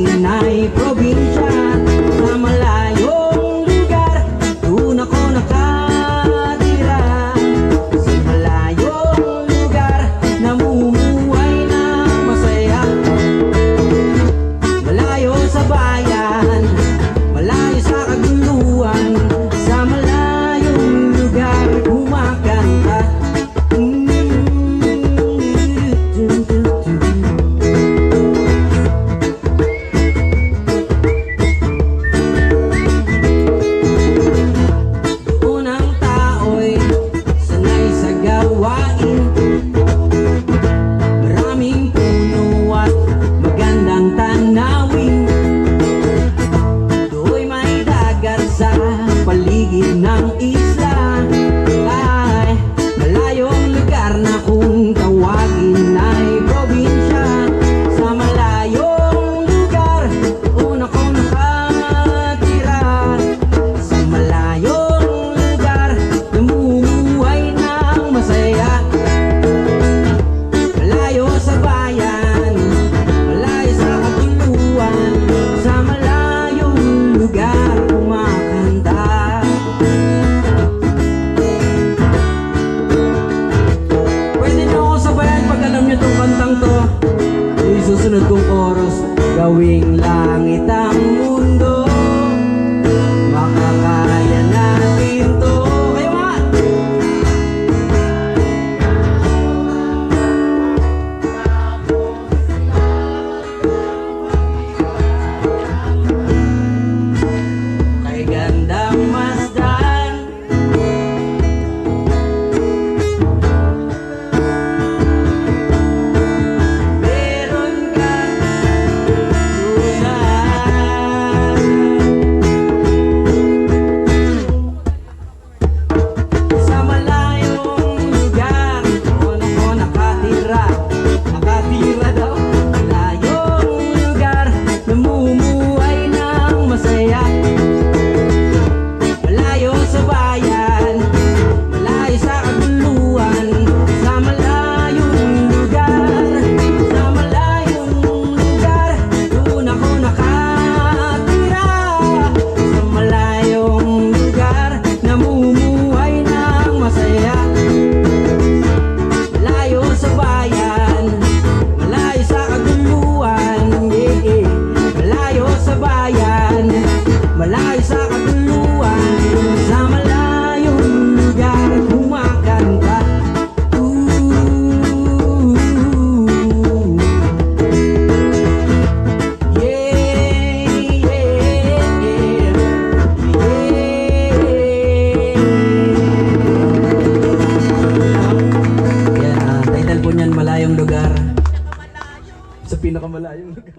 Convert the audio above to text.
tawagin ay probinsya. Sa malayong lugar, doon ako nakatira. Sa malayong lugar, namumuhay ng masaya. Malayo sa bayan, malayo sa kaguluhan. Sa malayong lugar, kumakanta. Maraming puno at magandang tanawin. Do'y may dagat sa paligid ng isla. Ay, malayong lugar na kung tawagin ay probinsya. Sa malayong lugar, doon ako nakatira. Sa malayong lugar, namumuhay ng masaya. Malayo sa bayan, malayo sa kaguluhan. Sa malayong lugar, kumakanta. Pwede na ako sabayan pag alam niyo tong kantang to. Yung susunod kong oras, gawing langit ang mundo. Makakaya natin to. Kayo mga! Kay gandang masdan, meron kang tunan. Sa malayong lugar, doon ako nakatira. Nakatira daw. Malayong lugar, namumuhay ng masaya. Malayo sa bayan, malayo sa kaguluhan. Sa malayong lugar, sa malayong lugar, doon ako nakatira. Sa malayong lugar, namumuhay ng masaya. Malayo sa bayan, malayo sa kaguluhan. Yeah. Malayo sa bayan, malayo sa kaguluhan. Sa malayong lugar, kumakanta. Ooh. Yeah, yeah, yeah. Yeah. Yan, title po niyan, Malayong Lugar. Sa pinakamalayong lugar.